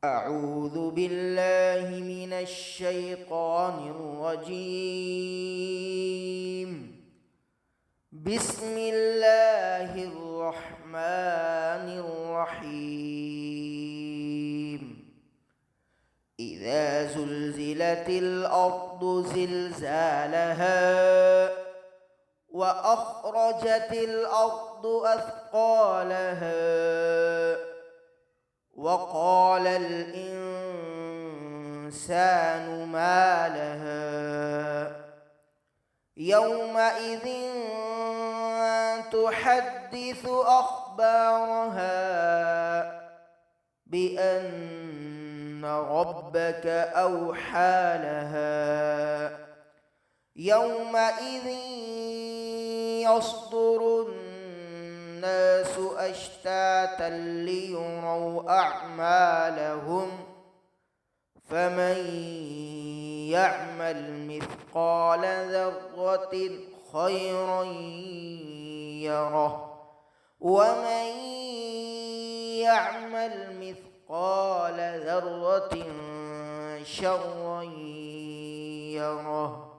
أعوذ بالله من الشيطان الرجيم. بسم الله الرحمن الرحيم. إذا زلزلت الأرض زلزالها وأخرجت الأرض أثقالها وقال الإنسان ما لها يومئذ تحدث أخبارها بأن ربك أوحى لها يومئذ يصدر الناس أشتاتا ليروا أعمالهم فمن يعمل مثقال ذرة خيرا يره ومن يعمل مثقال ذرة شرا يره.